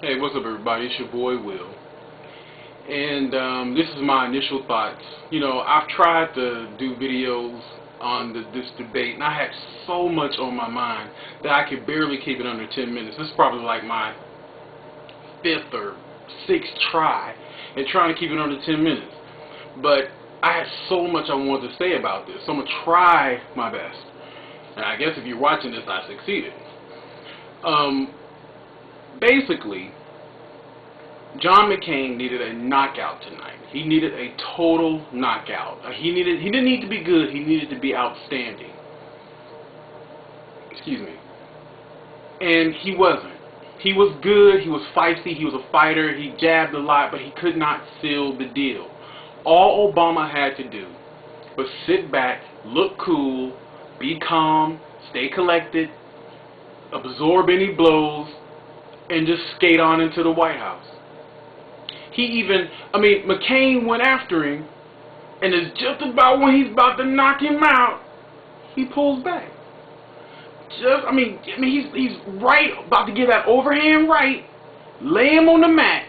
Hey, what's up everybody? It's your boy Will. And this is my initial thoughts. You know, I've tried to do videos on this debate, and I had so much on my mind that I could barely keep it under 10 minutes. This is probably like my 5th or 6th try at trying to keep it under 10 minutes. But I had so much I wanted to say about this, so I'm going to try my best. And I guess if you're watching this, I succeeded. Basically, John McCain needed a knockout tonight. He needed a total knockout. He didn't need to be good. He needed to be outstanding. Excuse me. And he wasn't. He was good. He was feisty. He was a fighter. He jabbed a lot, but he could not seal the deal. All Obama had to do was sit back, look cool, be calm, stay collected, absorb any blows, and just skate on into the White House. McCain went after him, and it's just about when he's about to knock him out, he pulls back. He's right, about to get that overhand right, lay him on the mat,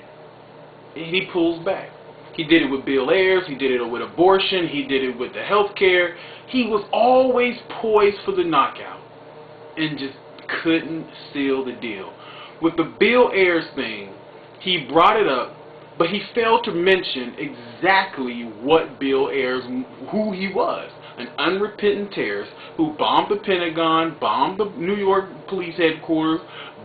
and he pulls back. He did it with Bill Ayers, he did it with abortion, he did it with the health care. He was always poised for the knockout, and just couldn't seal the deal. With the Bill Ayers thing, he brought it up, but he failed to mention exactly what Bill Ayers, who he was. An unrepentant terrorist who bombed the Pentagon, bombed the New York police headquarters,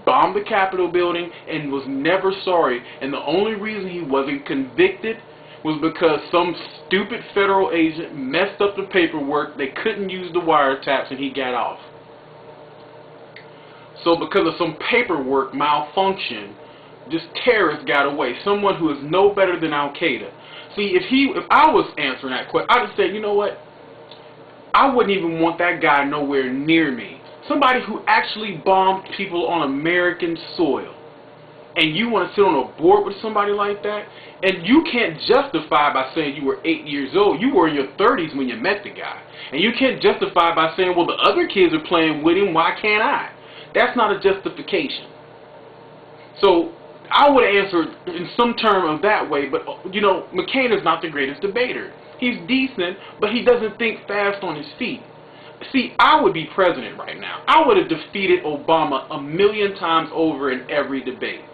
bombed the Capitol building, and was never sorry. And the only reason he wasn't convicted was because some stupid federal agent messed up the paperwork, they couldn't use the wiretaps, and he got off. So because of some paperwork malfunction, this terrorist got away. Someone who is no better than Al-Qaeda. See, if I was answering that question, I'd have said, you know what? I wouldn't even want that guy nowhere near me. Somebody who actually bombed people on American soil. And you want to sit on a board with somebody like that? And you can't justify by saying you were 8 years old. You were in your 30s when you met the guy. And you can't justify by saying, well, the other kids are playing with him, why can't I? That's not a justification. So I would answer in some term of that way, but you know, McCain is not the greatest debater. He's decent, but he doesn't think fast on his feet. See, I would be president right now. I would have defeated Obama 1,000,000 times over in every debate.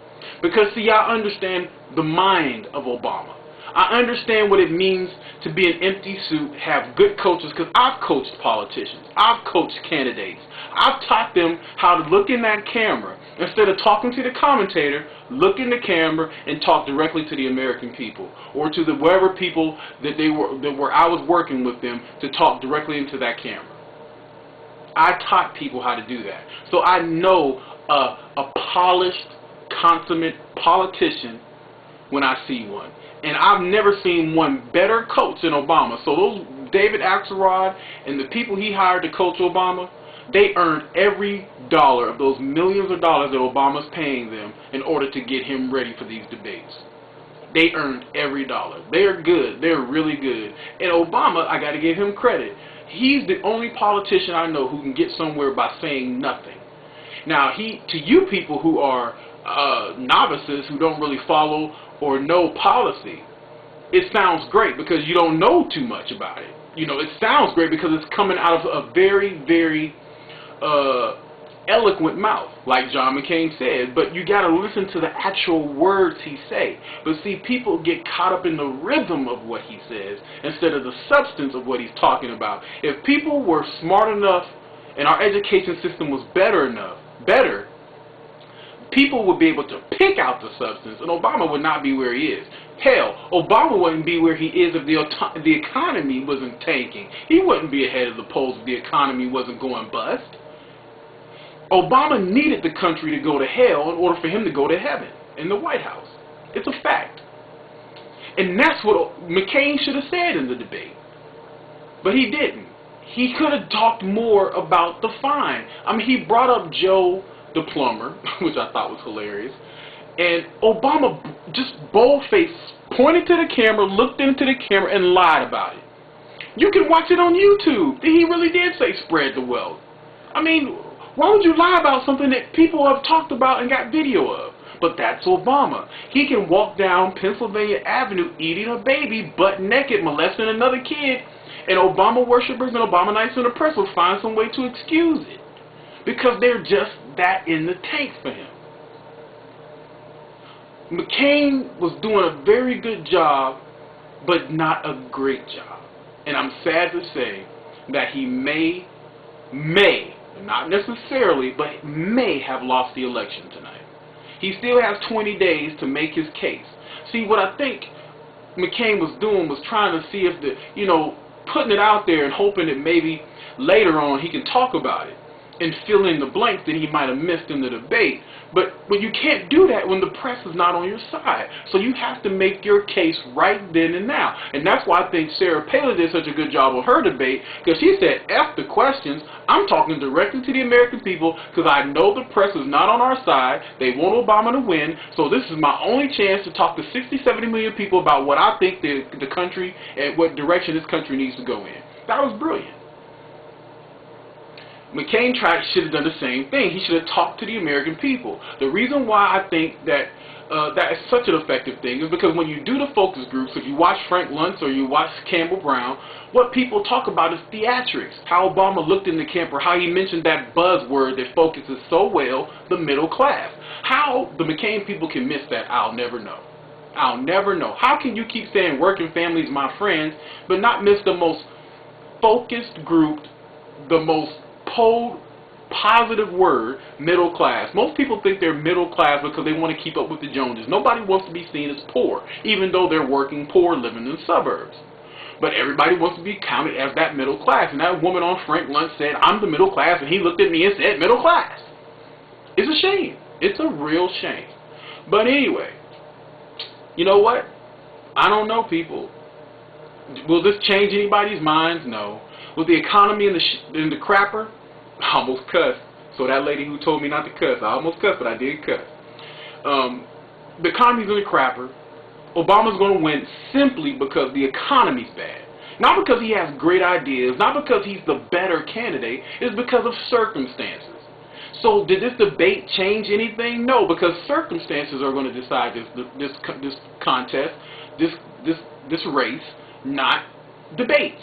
Because see, I understand the mind of Obama. I understand what it means to be an empty suit, have good coaches, because I've coached politicians. I've coached candidates. I've taught them how to look in that camera. Instead of talking to the commentator, look in the camera and talk directly to the American people, or to the wherever people that I was working with them, to talk directly into that camera. I taught people how to do that. So I know a polished, consummate politician when I see one. And I've never seen one better coach than Obama. So those David Axelrod and the people he hired to coach Obama, they earned every dollar of those millions of dollars that Obama's paying them in order to get him ready for these debates. They earned every dollar. They're good. They're really good. And Obama, I got to give him credit. He's the only politician I know who can get somewhere by saying nothing. Now, to you people who are novices who don't really follow or know policy, it sounds great because you don't know too much about it. You know, it sounds great because it's coming out of a very, very eloquent mouth, like John McCain said, but you got to listen to the actual words he say. But see, people get caught up in the rhythm of what he says instead of the substance of what he's talking about. If people were smart enough and our education system was better, people would be able to pick out the substance, and Obama would not be where he is. Hell, Obama wouldn't be where he is if the economy wasn't tanking. He wouldn't be ahead of the polls if the economy wasn't going bust. Obama needed the country to go to hell in order for him to go to heaven in the White House. It's a fact. And that's what McCain should have said in the debate. But he didn't. He could have talked more about the fine. He brought up Joe the plumber, which I thought was hilarious, and Obama just bold-faced pointed to the camera, looked into the camera, and lied about it. You can watch it on YouTube. He really did say spread the wealth. Why would you lie about something that people have talked about and got video of? But that's Obama. He can walk down Pennsylvania Avenue eating a baby, butt naked, molesting another kid, and Obama worshippers and Obama-nites in the press will find some way to excuse it. Because they're just that in the tank for him. McCain was doing a very good job, but not a great job. And I'm sad to say that he may, not necessarily, but may have lost the election tonight. He still has 20 days to make his case. See, what I think McCain was doing was trying to see if putting it out there and hoping that maybe later on he can talk about it and fill in the blanks that he might have missed in the debate. But you can't do that when the press is not on your side. So you have to make your case right then and now. And that's why I think Sarah Palin did such a good job on her debate, because she said, F the questions, I'm talking directly to the American people because I know the press is not on our side. They want Obama to win, so this is my only chance to talk to 60, 70 million people about what I think the country and what direction this country needs to go in. That was brilliant. McCain should have done the same thing. He should have talked to the American people. The reason why I think that that is such an effective thing is because when you do the focus groups, if you watch Frank Luntz or you watch Campbell Brown, what people talk about is theatrics. How Obama looked in the camera, how he mentioned that buzzword that focuses so well, the middle class. How the McCain people can miss that, I'll never know. I'll never know. How can you keep saying working families, my friends, but not miss the most focused group, the most positive word, middle class? Most people think they're middle class because they want to keep up with the Joneses. Nobody wants to be seen as poor, even though they're working poor, living in the suburbs. But everybody wants to be counted as that middle class. And that woman on Frank Luntz said, I'm the middle class, and he looked at me and said, middle class. It's a shame. It's a real shame. But anyway, you know what? I don't know, people. Will this change anybody's minds? No. With the economy and the crapper, I almost cussed. So that lady who told me not to cuss, I almost cussed, but I did cuss. The economy's in the crapper. Obama's going to win simply because the economy's bad. Not because he has great ideas, not because he's the better candidate, it's because of circumstances. So did this debate change anything? No, because circumstances are going to decide this contest, this race, not debates.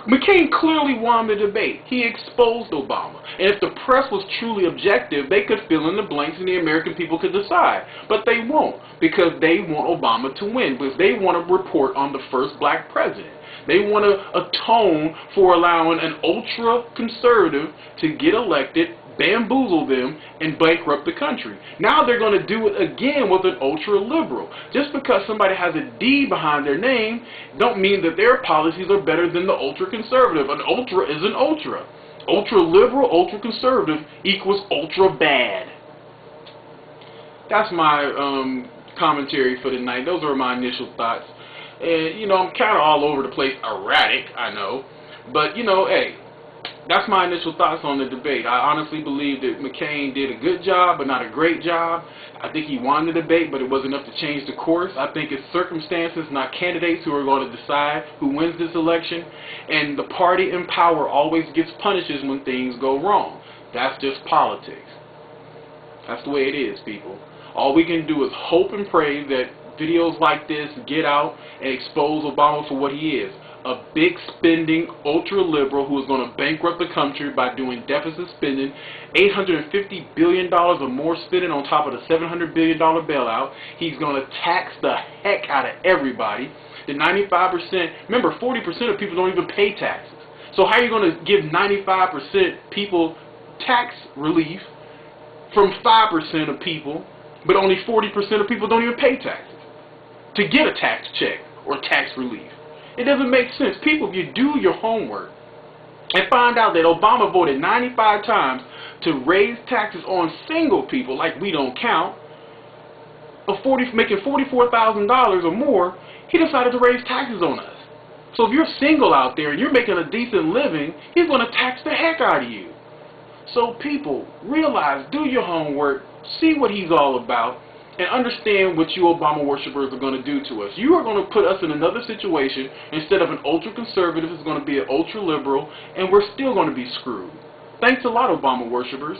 McCain clearly won the debate. He exposed Obama. And if the press was truly objective, they could fill in the blanks and the American people could decide. But they won't, because they want Obama to win, because they want to report on the first black president. They want to atone for allowing an ultra-conservative to get elected, bamboozle them, and bankrupt the country. Now they're going to do it again with an ultra-liberal. Just because somebody has a D behind their name don't mean that their policies are better than the ultra-conservative. An ultra is an ultra. Ultra-liberal, ultra-conservative equals ultra-bad. That's my commentary for tonight. Those are my initial thoughts. And, I'm kind of all over the place, erratic, I know. But, hey, that's my initial thoughts on the debate. I honestly believe that McCain did a good job, but not a great job. I think he won the debate, but it wasn't enough to change the course. I think it's circumstances, not candidates, who are going to decide who wins this election. And the party in power always gets punishes when things go wrong. That's just politics. That's the way it is, people. All we can do is hope and pray that videos like this get out and expose Obama for what he is. A big spending ultra-liberal who is going to bankrupt the country by doing deficit spending, $850 billion or more spending on top of the $700 billion bailout. He's going to tax the heck out of everybody. The 95%, remember 40% of people don't even pay taxes. So how are you going to give 95% people tax relief from 5% of people, but only 40% of people don't even pay taxes to get a tax check or tax relief? It doesn't make sense. People, if you do your homework and find out that Obama voted 95 times to raise taxes on single people, like we don't count, making $44,000 or more, he decided to raise taxes on us. So if you're single out there and you're making a decent living, he's going to tax the heck out of you. So people, realize, do your homework, see what he's all about, and understand what you Obama worshippers are going to do to us. You are going to put us in another situation. Instead of an ultra-conservative, it's going to be an ultra-liberal, and we're still going to be screwed. Thanks a lot, Obama worshippers.